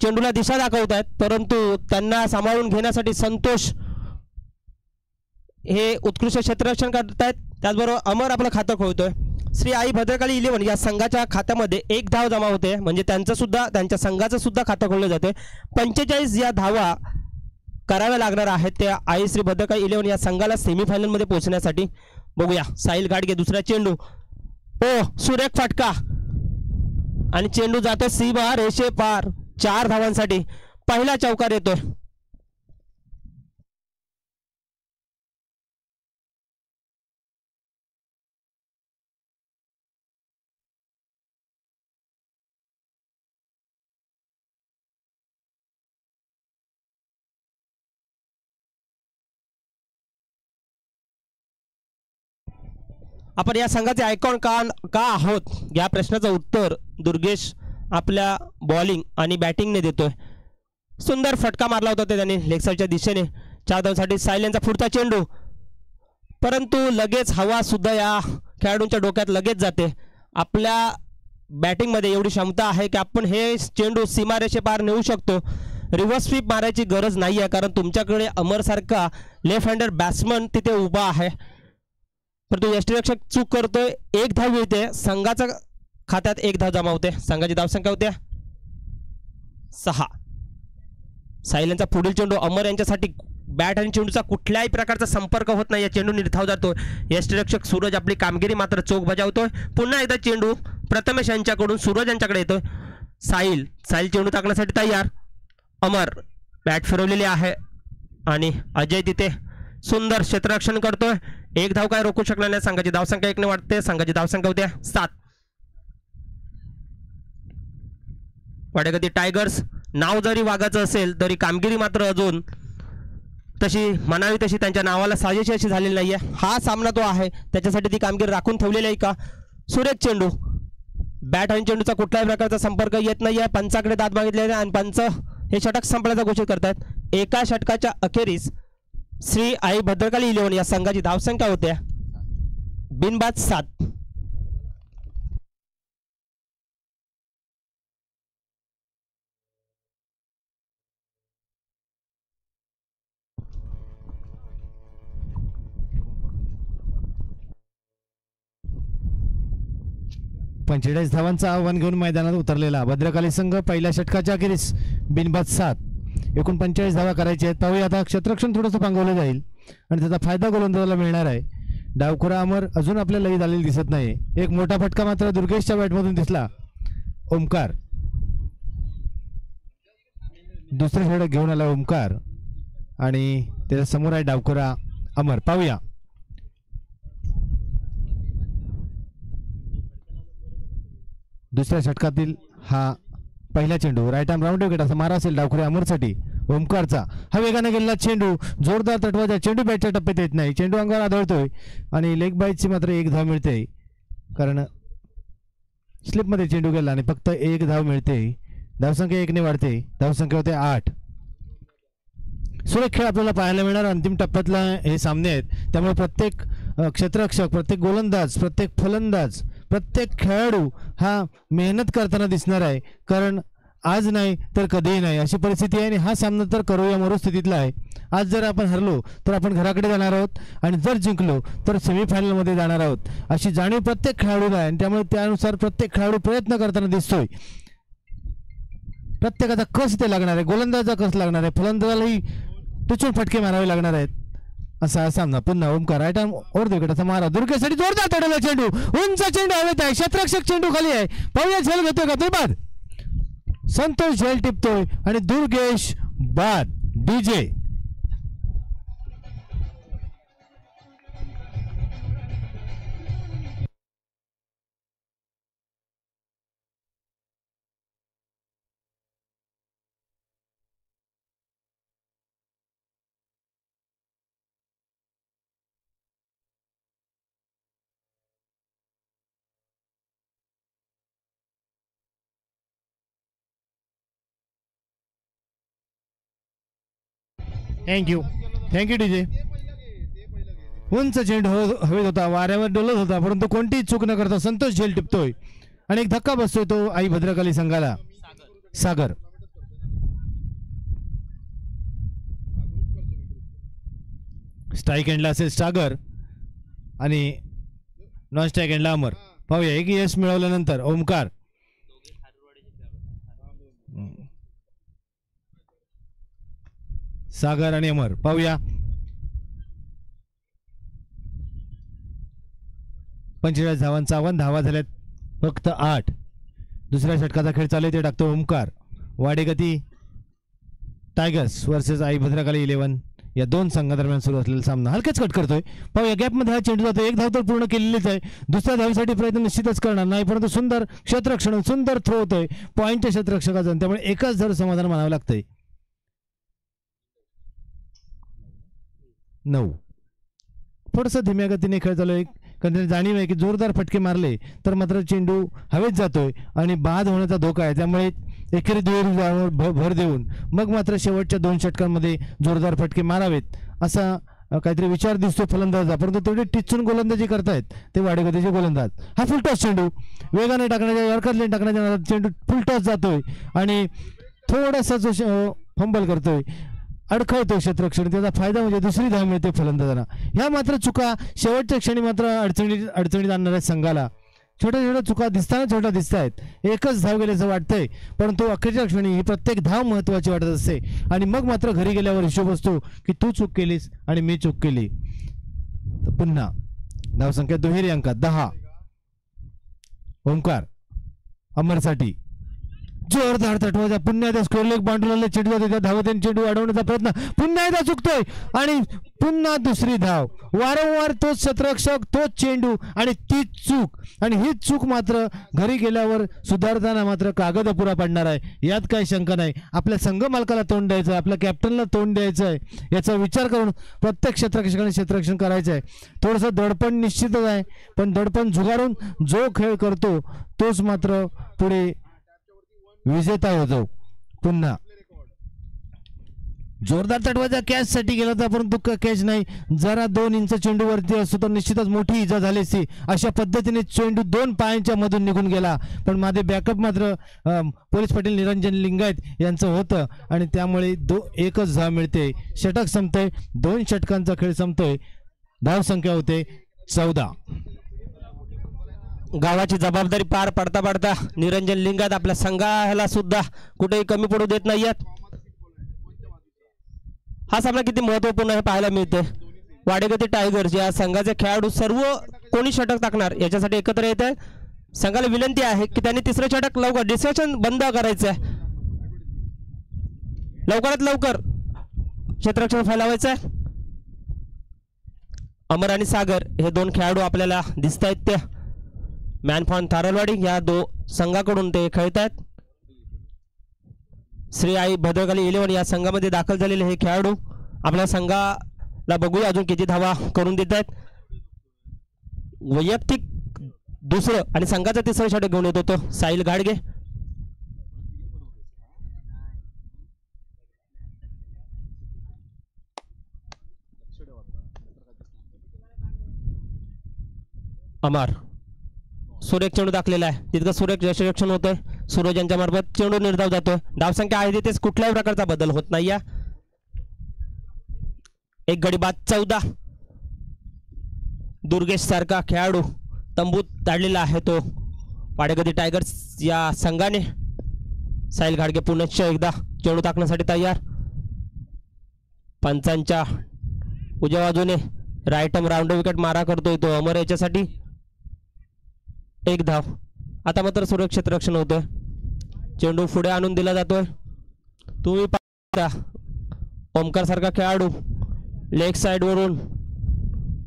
चेंडूला दिशा दाखवत आहेत, परंतु त्यांना सांभाळून घेण्यासाठी संतोष हे उत्कृष्ट क्षेत्ररक्षण करतायत. त्याचबरोबर अमर आपलं खातं खोलतोय. श्री आई भद्रकाली 11 या संघाच्या खात्यामध्ये 1 धाव जमा होते, म्हणजे त्यांच्या संघाचं सुद्धा खातं खोललं जाते. 45 या धावा कराव्या लागणार आहेत त्या आई श्री भद्रकाली 11 या संघाला सेमीफायनलमध्ये पोहोचण्यासाठी. बघूया साहिल गाडगे दुसरा चेंडू, सुरेख फटका आणि चेंडू जातो सीमा रेषे पार. 4 धावांसाठी पहिला चौकार येतोय. आपण या संघाचे आयकॉन का आहोत या प्रश्नाचं उत्तर दुर्गेश आपल्या बॉलिंग आणि बॅटिंगने देतोय. सुंदर फटका मारला होता त्यांनी लेग साईडच्या दिशेने 4 धावांसाठी साहिल यांचा पुढचा चेंडू, परंतु लगेच हवा सुद्धा या खेळाडूंच्या डोक्यात लगेच जाते. आपल्या बॅटिंगमध्ये एवढी क्षमता आहे की आपण हे चेंडू सीमारेषेपार नेऊ शकतो. रिव्हर्स स्वीप मारायची गरज नाही आहे, कारण तुमच्याकडे अमरसारखा लेफ्ट हँडर बॅट्समन तिथे उभा आहे. परंतु यष्टीरक्षक चूक करतोय. 1 धाव मिळते, संघाच्या खात्यात 1 धाव जमा होते. संघाची धावसंख्या होते 6. साहिल यांचा पुढील चेंडू अमर यांच्यासाठी बॅट आणि चेंडूचा कुठल्याही प्रकारचा संपर्क होत नाही. या चेंडू निर्धाव जातोय. यष्टीरक्षक सूरज आपली कामगिरी मात्र चोख बजावतोय. पुन्हा एकदा चेंडू प्रथमेश यांच्याकडून सूरज यांच्याकडे येतोय. साहिल चेंडू टाकण्यासाठी तयार. अमर बॅट फिरवलेली आहे आणि अजय तिथे सुंदर क्षेत्ररक्षण करतोय. 1 धाव काय रोखू शकणार नाही. संघाची धावसंख्या 1 ने वाढते. संघाची धावसंख्या होते 7. वाडेगती टायगर्स नाव जरी वागाचं असेल तरी कामगिरी मात्र अजून तशी म्हणावी तशी त्यांच्या नावाला साजेशी अशी झालेली नाही आहे. हा सामना तो आहे त्याच्यासाठी ती कामगिरी राखून ठेवलेली आहे का. सुरेख चेंडू, बॅट आणि चेंडूचा कुठल्याही प्रकारचा संपर्क येत नाही आहे. पंचाकडे दाद मागितलेले आणि पंच हे षटक संपल्याचा घोषित करतात. एका षटकाच्या अखेरीस श्री आई भद्रकाली 11 या संघाची धावसंख्या होत्या बिनबाद 7. पंचेचाळीस धावांचं आव्हान घेऊन मैदानात उतरलेला भद्रकाली संघ पहिल्या षटकाच्या अखेरीस बिनबाद 7. एकूण 45 धावा करायच्या आहेत. पाहूया आता क्षेत्ररक्षण थोडंसं पांगवलं जाईल आणि त्याचा फायदा गोलंदाजाला मिळणार आहे. डावखुरा अमर अजून आपल्याला लई झालेली दिसत नाही. एक मोठा फटका मात्र दुर्गेशच्या बॅटमधून दिसला. ओमकार दुसरे षटक घेऊन आला ओमकार आणि त्याच्या समोर आहे डावखुरा अमर. पाहूया दुसऱ्या षटकातील हा पहिला चेंडू राईट आर्म राऊंड विकेट असा मारा असेल डावखुऱ्या अमरसाठी. ओमकारचा हा वेगाने गेलेला चेंडू, जोरदार तटवाचा चेंडू बॅटच्या टप्प्यात येत नाही. चेंडू अंगावर आदळतोय आणि लेग बाईटची मात्र 1 धाव मिळते, कारण स्लिपमध्ये चेंडू गेला आणि फक्त 1 धाव मिळते. धावसंख्या 1 ने वाढते. धावसंख्या होते 8. सुरेख खेळ आपल्याला पाहायला मिळणार अंतिम टप्प्यातला हे सामने आहेत. त्यामुळे प्रत्येक क्षेत्ररक्षक, प्रत्येक गोलंदाज, प्रत्येक फलंदाज, प्रत्येक खेळाडू हा मेहनत करताना दिसणार आहे, कारण आज नाही तर कधीही नाही अशी परिस्थिती आहे आणि हा सामना तर करूया मरो स्थितीतला आहे. आज जर आपण हरलो तर आपण घराकडे जाणार आहोत आणि जर जिंकलो तर सेमीफायनलमध्ये जाणार आहोत अशी जाणीव प्रत्येक खेळाडूला आहे. आणि त्यामुळे त्यानुसार प्रत्येक खेळाडू प्रयत्न करताना दिसतोय. प्रत्येकाचा कस ते लागणार आहे, गोलंदाजाचा कस लागणार आहे, फलंदाजालाही टुचून फटके मारावे लागणार आहेत. असा सामना पुन्हा ओमकार राईट आर्म ओर विकेटाचा मारा दुर्गेशसाठी जोरदार तडवला चेंडू, उंच चेंडू हवेत आहे, क्षेत्ररक्षक चेंडू खाली आहे. पाहूया झेल घेतोय का ते बाद. संतोष झेल टिपतोय आणि दुर्गेश बाद. DJ thank you DJ. उंच चेंडू हवेत होता, वाऱ्यावर डोलत होता, परंतु कोणतीही चूक न करता संतोष झेल टिपतोय आणि एक धक्का बसतोय तो आई भद्रकाली संघाला. सागर स्ट्राईक एंडला असेल सागर आणि नॉन स्ट्राईक एंडला अमर. पाहूया एक यश मिळवल्यानंतर ओमकार सागर आणि अमर. पाहूया 45 धावांचा आव्हान. धावा झाल्यात फक्त 8. दुसऱ्या षटकाचा खेळ चालू आहे ते टाकतो ओमकार. वाडेगती टायगर्स वर्सेस आई भद्रकाली 11 या दोन संघादरम्यान सुरू असलेला सामना हलकेच कट करतोय. पाहूया गॅपमध्ये हा चेंडू जातो. 1 धाव तर पूर्ण केलेलीच आहे. दुसऱ्या धावीसाठी प्रयत्न निश्चितच करणार नाही, परंतु सुंदर क्षेत्ररक्षण, सुंदर थ्रो होतोय पॉईंटच्या क्षेत्ररक्षकाचा, त्यामुळे एकच धड समाधान मानावं लागतंय. 9 थोडंसं धीम्या गतीने खेळ चालू आहे, कारण जाणीव आहे की जोरदार फटके मारले तर मात्र चेंडू हवेत जातोय आणि बाद होण्याचा धोका आहे. त्यामुळे एकेरी दुहेरीवर भर देऊन मग मात्र शेवटच्या 2 षटकांमध्ये जोरदार फटके मारावेत असा काहीतरी विचार दिसतो फलंदाजा, परंतु तेवढे टिचून गोलंदाजी करतायत ते वाडेगतीचे गोलंदाज. हा फुलटॉस चेंडू वेगाने टाकण्याच्या यॉर्करने टाकण्याच्या नादात चेंडू फुलटॉस जातोय आणि थोडासा जो फंबल करतोय, अडखळतोय क्षेत्ररक्षण. त्याचा फायदा म्हणजे दुसरी धाव मिळते फलंदाजांना. ह्या मात्र चुका शेवटच्या क्षणी मात्र अडचणीत आणणाऱ्या संघाला. छोट्या चुका छोट्या दिसत आहेत. एकच धाव गेल्याचं वाटतंय, परंतु अखेरच्या क्षणी ही प्रत्येक धाव महत्वाची वाटत असते आणि मग मात्र घरी गेल्यावर हिशोब असतो की तू चूक केलीस आणि मी चूक केली. तर पुन्हा धावसंख्या दुहेरी अंकात 10. ओंकार अमरसाठी जोरदार तटवाचा पुन्हा एकदा स्कोर लेग बांधून चेंडू जातो. त्या धावत्याने चेंडू अडवण्याचा प्रयत्न पुन्हा एकदा चुकतोय आणि पुन्हा दुसरी धाव. वारंवार तोच क्षेत्ररक्षक, तोच चेंडू आणि तीच चूक. आणि हीच चूक मात्र घरी गेल्यावर सुधारताना मात्र कागद अपुरा पडणार आहे, यात काही शंका नाही. आपल्या संघ मालकाला तोंड द्यायचं आहे, आपल्या कॅप्टनला तोंड द्यायचं आहे, याचा विचार करून प्रत्येक क्षेत्ररक्षण करायचं आहे. थोडंसं दडपण निश्चितच आहे, पण दडपण झुगारून जो खेळ करतो तोच मात्र पुढे विजेता होतो. पुन्हा जोरदार तटवाचा कॅच साठी गेला होता, परंतु कॅच नाही. जरा 2 इंच चेंडू वरती असतो तर निश्चितच मोठी इजा झाली असती. अशा पद्धतीने चेंडू 2 पायांच्या मधून निघून गेला, पण माझे बॅकअप मात्र पोलीस पाटील निरंजन लिंगायत यांचं होतं आणि त्यामुळे एकच धाव मिळते. षटक संपतंय, 2 षटकांचा खेळ संपतोय. धाव संख्या होते 14. गावाची जबाबदारी पार पडता पडता निरंजन लिंगायत आपल्या संघाला सुद्धा कुठेही कमी पडू देत नाहीयेत. हा सामना किती महत्वपूर्ण आहे पाहायला मिळते. वाडेगती टायगर्स या संघाचे खेळाडू सर्व कोणी षटक टाकणार याच्यासाठी एकत्र येत आहे. संघाला विनंती आहे की त्यांनी तिसरे षटक लवकर डिस्कशन बंद करायचं आहे, लवकरात लवकर क्षेत्ररक्षण फैलावायचं आहे. अमर आणि सागर हे 2 खेळाडू आपल्याला दिसत आहेत. ते मॅनफॉन थारलवाडी या संघाकडून ते खेळत आहेत. श्री आई भद्रकाली 11 या संघामध्ये दाखल झालेले हे खेळाडू आपल्या संघाला बघूया अजून किती धावा करून देत आहेत. वैयक्तिक दुसरं आणि संघाचं तिसरं षटक घेऊन येत होतो साहिल घाडगे. अमर सुरेख चेंडू दाखलेला आहे, तितकं सुरेख यशरक्षण होतंय. सूरज यांच्या मार्फत चेंडू निर्धाव जातोय. धावसंख्या आहे तिथेच कुठल्याही प्रकारचा बदल होत नाही. एक गडी बाद 14. दुर्गेश सारखा खेळाडू तंबूत ताडलेला आहे तो वाडेगती टायगर्स या संघाने. साहिल घाडगे पुन्हा एकदा चेंडू टाकण्यासाठी तयार. पंचांच्या उजव्या बाजूने राईटम राऊंड विकेट मारा करतोय तो अमर याच्यासाठी. 1 धाव. आता मात्र सुरक्षित क्षेत्ररक्षण होतोय. चेंडू पुढे आणून दिला जातोय. तुम्ही पाहता ओमकार सारखा खेळाडू लेग साइड वरून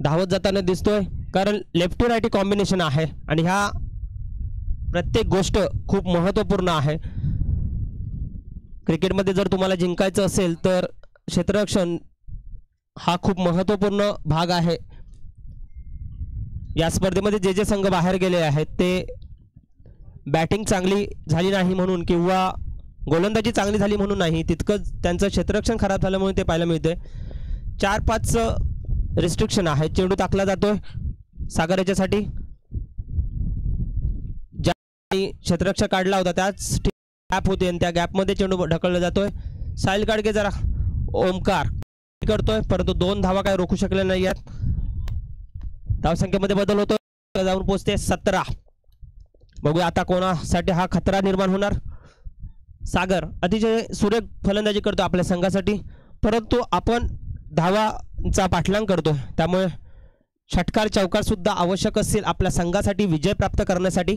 धावत जाताना दिसतोय, कारण लेफ्टी राईटी कॉम्बिनेशन आहे आणि ह्या प्रत्येक गोष्ट खूप महत्त्वपूर्ण आहे. क्रिकेटमध्ये जर तुम्हाला जिंकायचं असेल तर क्षेत्ररक्षण हा खूप महत्त्वपूर्ण भाग आहे. या स्पर्धेमध्ये जे संघ बाहेर गेले आहेत ते बॅटिंग चांगली झाली नाही म्हणून किंवा गोलंदाजी चांगली झाली म्हणून नाही, तितकंच त्यांचं क्षेत्ररक्षण खराब झाल्यामुळे ते पाहायला मिळते. 4-5 रिस्ट्रिक्शन आहे. चेंडू टाकला जातोय सागर याच्यासाठी. ज्या क्षेत्ररक्षक काढला होता त्याच गॅप होते आणि त्या गॅपमध्ये चेंडू ढकलला जातोय. साहिल गाडगे जरा ओमकार करतोय, परंतु 2 धावा काय रोखू शकले नाही आहेत. धावसंख्येमध्ये बदल होतो, जाऊन पोहोचते 17. बघूया आता कोणासाठी हा खतरा निर्माण होणार. सागर अतिशय सुरेख फलंदाजी करतो आपल्या संघासाठी, परंतु आपण धावांचा पाठलाग करतो, त्यामुळे षटकार चौकार सुद्धा आवश्यक असतील आपल्या संघासाठी विजय प्राप्त करण्यासाठी.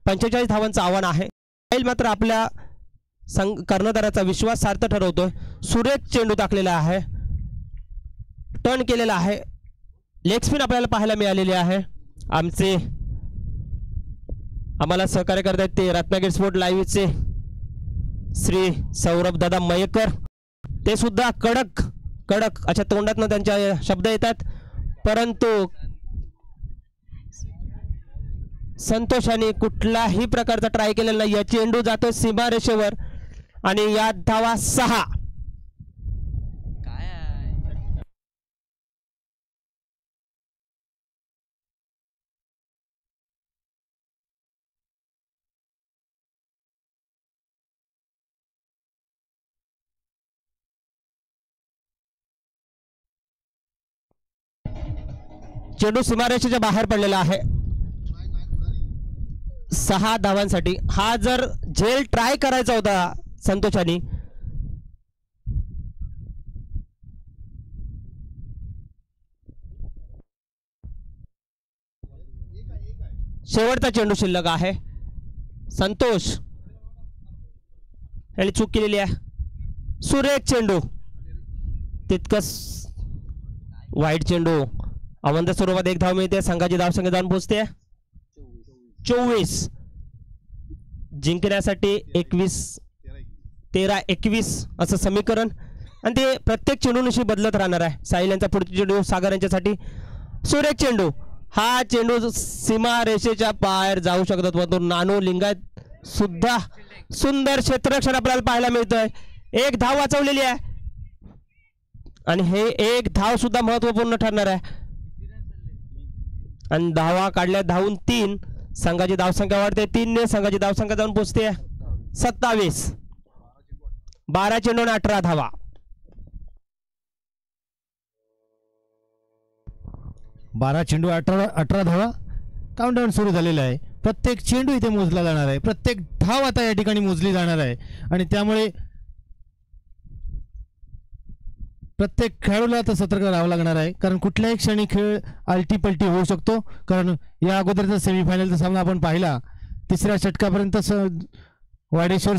45 धावांचं आव्हान आहे. मात्र आपल्या कर्णधाराचा विश्वास सार्थ ठरवतोय. सुरेख चेंडू टाकलेला आहे, टर्न केलेला आहे. लेग स्पिन आपल्याला पाहायला मिळालेली आहे. आम्हाला सहकार्य करत आहेत ते रत्नागिरी स्पोर्ट लाईव्हचे श्री सौरभ दादा मयेकर. ते सुद्धा कडक अशा तोंडातनं त्यांच्या शब्द येतात, परंतु संतोषाने कुठलाही प्रकारचा ट्राय केलेला नाही. चेंडू जातो सीमारेषेवर आणि या धावा 6. चेंडू सीमारेषेच्या बाहेर पडलेला आहे 6 धावांसाठी. हा जर झेल ट्राय करायचा होता संतोषानी, शेवटचा चेंडू शिल्लक आहे. संतोष यांनी चूक केलेली आहे. सुरेख चेंडू, तितकंच वाईट चेंडू. अवंत स्वरूपात 1 धाव मिळते. संघाची धावसंख्या जाऊन पोहोचते 24. जिंकण्यासाठी 13-21 असं समीकरण, आणि ते प्रत्येक चेंडूनुशी बदलत राहणार आहे. साहिल यांचा पुढचा चेंडू सागर यांच्यासाठी. सुरेख चेंडू, हा चेंडू सीमा रेषेच्या बाहेर जाऊ शकतात, परंतु नानो लिंगायत सुद्धा सुंदर क्षेत्ररक्षण आपल्याला पाहायला मिळतंय. 1 धाव वाचवलेली आहे आणि हे 1 धाव सुद्धा महत्वपूर्ण ठरणार आहे. आणि धावा काढल्या धावून 3. संघाची धावसंख्या वाढते 3 ने. संघाची धावसंख्या जाऊन पोहोचते 27. 12 चेंडू 18 धावा. 12 चेंडू 18 धावा. काउंटडाऊन सुरू झालेला आहे. प्रत्येक चेंडू इथे मोजला जाणार आहे. प्रत्येक धाव आता या ठिकाणी मोजली जाणार आहे आणि त्यामुळे प्रत्येक खेळाडूला आता सतर्क राहावं लागणार आहे, कारण कुठल्याही क्षणी खेळ आलटीपलटी होऊ शकतो. कारण या अगोदरचा सेमीफायनलचा सामना आपण पाहिला, 3ऱ्या षटकापर्यंत वाडेश्वर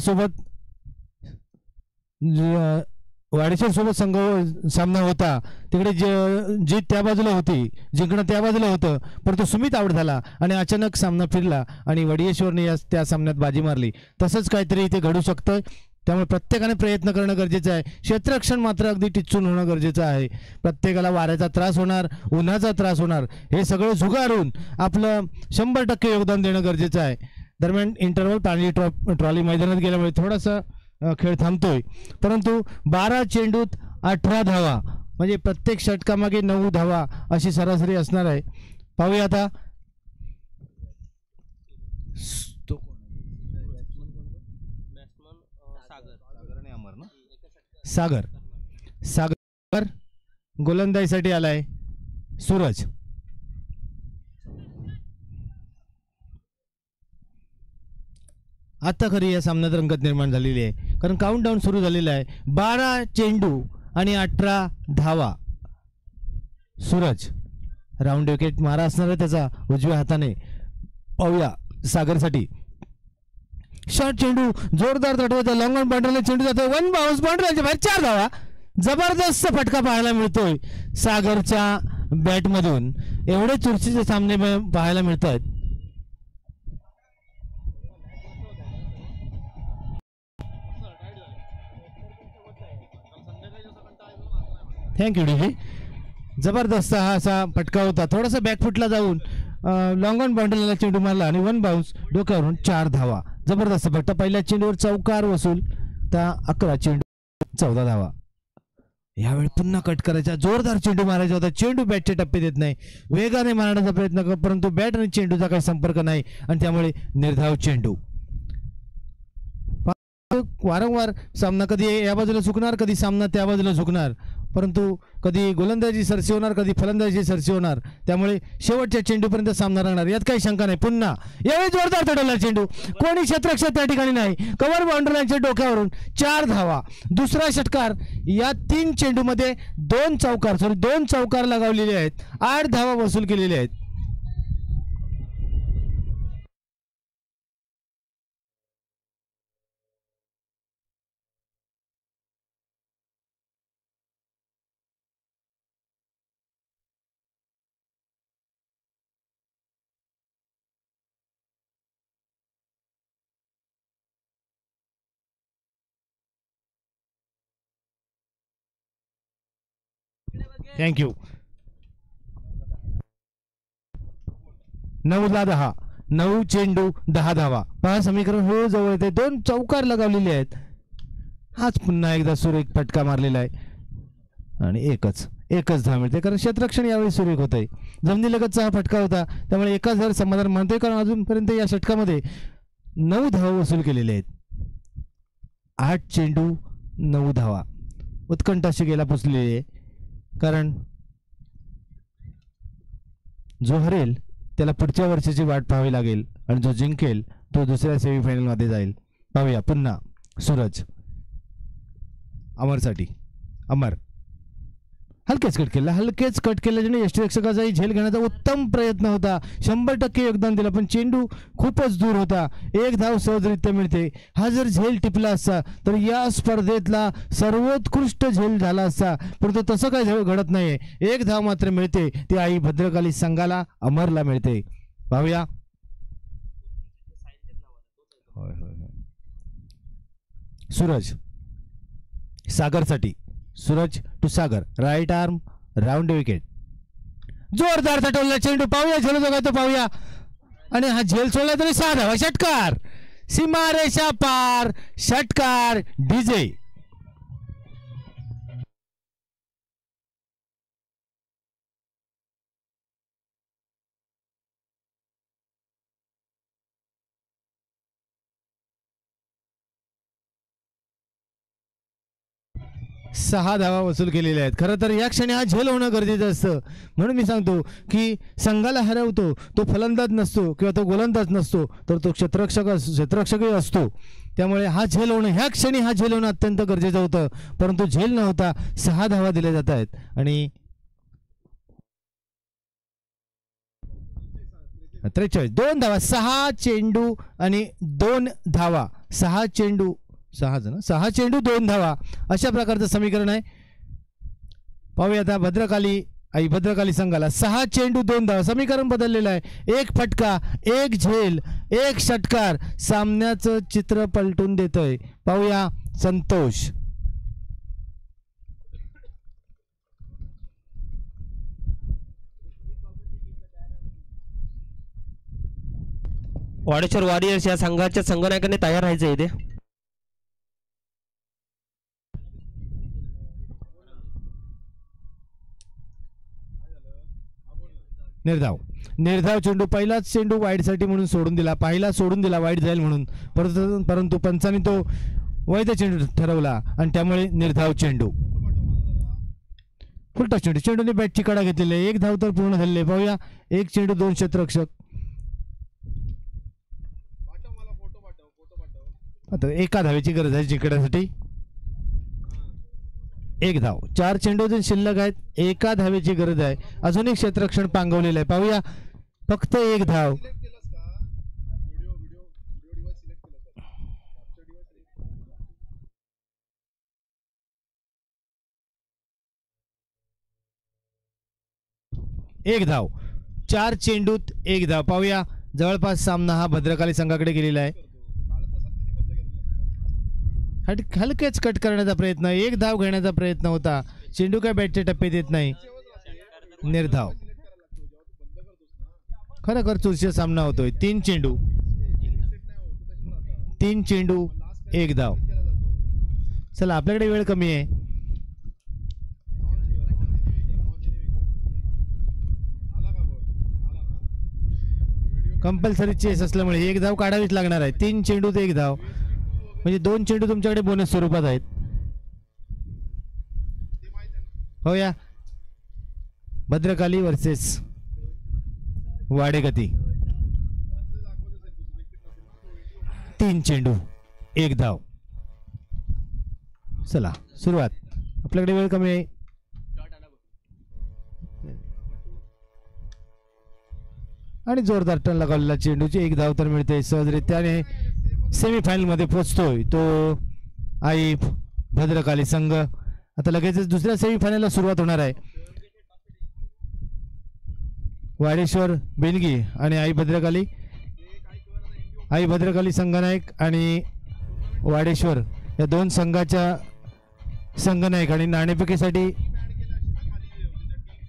सोबत संघ सामना होता. तिकडे जीत त्या बाजूला होती, जिंकणं त्या बाजूला होतं, परंतु सुमित आऊट झाला आणि अचानक सामना फिरला आणि वडियेश्वरने त्या सामन्यात बाजी मारली. तसंच काहीतरी इथे घडू शकतं. त्यामुळे प्रत्येकाने प्रयत्न करणं गरजेचं आहे. क्षेत्ररक्षण मात्र अगदी टिचून होणं गरजेचं आहे. प्रत्येकाला वाऱ्याचा त्रास होणार, उन्हाचा त्रास होणार, हे सगळं झुगारून आपलं 100% योगदान देणं गरजेचं आहे. दरम्यान इंटरव्हल पाणी ट्रॉली मैदानात गेल्यामुळे थोडासा खेळ थांबतोय, परंतु 12 चेंडूत 18 धावा म्हणजे प्रत्येक षटकामागे 9 धावा अशी सरासरी असणार आहे. पाहूया आता सागर गोलंदाजीसाठी आलाय. सूरज आता खरी या सामन्यात रंगत निर्माण झालेली आहे, कारण काउंटडाऊन सुरू झालेला आहे. 12 चेंडू आणि 18 धावा. सूरज राऊंड विकेट मारा असणार आहे त्याचा उजव्या हाताने. पाहूया सागरसाठी शॉर्ट चेंडू, जोरदार तटवाचा लॉंग ऑन बाउंड्रीला चेंडू जातो. 1 बाउन्स, बाउंड्रीच्या बाहेर 4 धावा. जबरदस्त फटका पाहायला मिळतोय सागरच्या बॅटमधून. एवढे चुरशीचे सामने पाहायला मिळत आहेत. Thank you DJ. जबरदस्त हा असा फटका होता. थोडासा बॅकफुटला जाऊन लॉंग ऑन बाउंड्रीला चेंडू मारला आणि 1 बाउन्स, डोक्यावरून 4 धावा. जबरदस्त फटका. पहिल्या चेंडूवर चौकार वसूल, तर 11 चेंडू 14 धावा. यावेळी पुन्हा कट करायचा, जोरदार चेंडू मारायचा होता. चेंडू बॅटचे टप्पे देत नाही, वेगाने मारण्याचा प्रयत्न कर, परंतु बॅट आणि चेंडूचा काही संपर्क नाही आणि त्यामुळे निर्धाव चेंडू. वारंवार सामना कधी या बाजूला झुकणार, कधी सामना त्या बाजूला झुकणार, परंतु कधी गोलंदाजी सरशी होणार, कधी फलंदाजी सरशी होणार. त्यामुळे शेवटच्या चेंडूपर्यंत सामना राहणार, यात काही शंका नाही. पुन्हा यावेळी जोरदार तडवला चेंडू, कोणी क्षेत्ररक्षक त्या ठिकाणी नाही. कव्हर बाउंड्रीच्या डोक्यावरून 4 धावा. दुसरा षटकार. या 3 चेंडूमध्ये 2 चौकार लगावलेले आहेत. 8 धावा वसूल केलेल्या आहेत. थँक्यू. 9-10. 9 चेंडू 10 धावा. पहा समीकरण हो जवळ येते. 2 चौकार लगावलेले आहेत. हाच पुन्हा एकदा सुरेख फटका मारलेला आहे आणि एकच धाव मिळते, कारण क्षेत्ररक्षण यावेळी सुरेख होत आहे. जमिनीलगतचा हा फटका होता, त्यामुळे एकाच धाव समाधान मानतोय, कारण अजूनपर्यंत या षटकामध्ये 9 धावा वसूल केलेले आहेत. 8 चेंडू 9 धावा, उत्कंठ अशी गेला पोचलेली आहे. कारण जो हरेल त्याला पुढच्या वर्षाची वाट पाहावी लागेल आणि जो जिंकेल तो दुसऱ्या सेमीफायनलमध्ये जाईल. पाहूया पुन्हा सूरज अमरसाठी. अमर हलकेच कट केला ज्याने यष्टीरक्षकाचाही झेल घेण्याचा उत्तम प्रयत्न होता. 100% योगदान दिलं, पण चेंडू खूपच दूर होता. 1 धाव सहजरित्या मिळते. हा जर झेल टिपला असता तर या स्पर्धेतला सर्वोत्कृष्ट झेल झाला असता, परंतु तसं काही घडत नाही. 1 धाव मात्र मिळते, ती आई भद्रकाली संघाला अमरला मिळते. पाहूया. सूरज सागरसाठी. Suraj to Sagar, right arm round wicket. जोरदार टोलला चेंडू. पाहूया झेल बघा तो, पाहूया. आणि हा झेल सोडला तरी 6 धावा. षटकार, सीमारेषा पार, षटकार डीजे. सहा धावा वसूल केलेल्या आहेत. खरं तर या क्षणी हा झेल होणं गरजेचं असतं. म्हणून मी सांगतो की संघाला हरवतो तो फलंदाज नसतो किंवा तो गोलंदाज नसतो, तर तो क्षेत्ररक्षकही असतो. त्यामुळे हा झेल होणं, ह्या क्षणी हा झेल होणं अत्यंत गरजेचं होतं, परंतु झेल न होता 6 धावा दिल्या जात आहेत. आणि 43 2 धावा, 6 चेंडू आणि 2 धावा. 6 चेंडू 2 धावा, अशा प्रकारचं समीकरण आहे. पाहूया आता भद्रकाली संघाला 6 चेंडू 2 धावा. समीकरण बदललेलं आहे. 1 फटका, 1 झेल, 1 षटकार सामन्याचं चित्र पलटून देतोय. पाहूया संतोष. वाडेश्वर वॉरियर्स या संघाच्या संघनायकाने तयार राहायचं इथे. निर्धाव चेंडू. पहिलाच चेंडू वाईडसाठी म्हणून सोडून दिला, वाईड जाईल म्हणून, परंतु पंचाने तो वैध चेंडू ठरवला आणि त्यामुळे निर्धाव चेंडू. फुलटा चेंडूने बॅटची कडा घेतलेली आहे. 1 धाव तर पूर्ण झालेली आहे. पाहूया 1 चेंडू 2 क्षेत्ररक्षक. आता 1 धावेची गरज आहे जिंकण्यासाठी. 1 धाव, 4 चेंडू शिल्लक आहेत. 1 धावेची गरज आहे. अजून एक क्षेत्ररक्षण पांगवलेलं आहे. पाहूया फक्त 1 धाव. एक धाव, 4 चेंडूत 1 धाव. पाहूया जवळपास सामना हा भद्रकाली संघाकडे गेलेला आहे. हलकेच कट करण्याचा प्रयत्न, 1 धाव घेण्याचा प्रयत्न होता. चेंडू काय बॅटचे टप्पे देत नाही. निर्धाव. खरोखर चुरशीचा सामना होतोय. 3 चेंडू 1 धाव. चला आपल्याकडे वेळ कमी आहे. कंपल्सरी चेस असल्यामुळे 1 धाव काढावीच लागणार आहे. 3 चेंडूत 1 धाव, म्हणजे 2 चेंडू तुमच्याकडे बोनस स्वरूपात आहेत. होया भद्रकाली वर्सेस वाडेगती. 3 चेंडू 1 धाव. चला सुरुवात. आपल्याकडे वेळ कमी आहे. आणि जोरदार टर्न लगावलेला चेंडूची 1 धाव तर मिळते सहजरित्याने. सेमीफायनल मध्ये पोहोचतोय तो आई भद्रकाली संघ. आता लगेचच दुसऱ्या सेमीफायनलला सुरुवात होणार आहे. वाडेश्वर बेनगी आणि आई भद्रकाली संघनायक आणि वाडेश्वर या 2 संघाच्या संघनायक आणि नाणेफेकीसाठी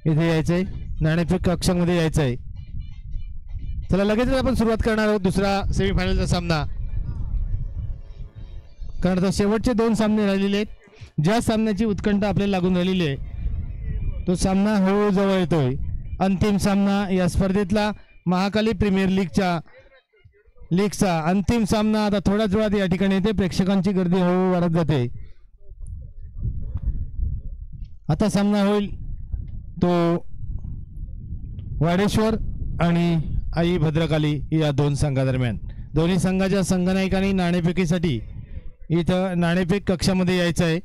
इथे यायचंय. नाणेफेक कक्षामध्ये यायचं आहे. चला लगेचच आपण सुरुवात करणार आहोत दुसरा सेमीफायनलचा सामना. कारण आता शेवटचे 2 सामने राहिलेले आहेत. ज्या सामन्याची उत्कंठा आपल्याला लागून राहिलेली आहे तो सामना हळूहळू जवळ येतोय. अंतिम सामना या स्पर्धेतला महाकाली प्रीमियर लीगचा अंतिम सामना आता थोड्याच वेळात या ठिकाणी येते. प्रेक्षकांची गर्दी हळूहळू वाढत जाते. आता सामना होईल तो वाडेश्वर आणि आई भद्रकाली या 2 संघादरम्यान. दोन्ही संघाच्या संघनायकांनी नाणेफेकीसाठी इथं नाणेफेक कक्षामध्ये यायचं आहे.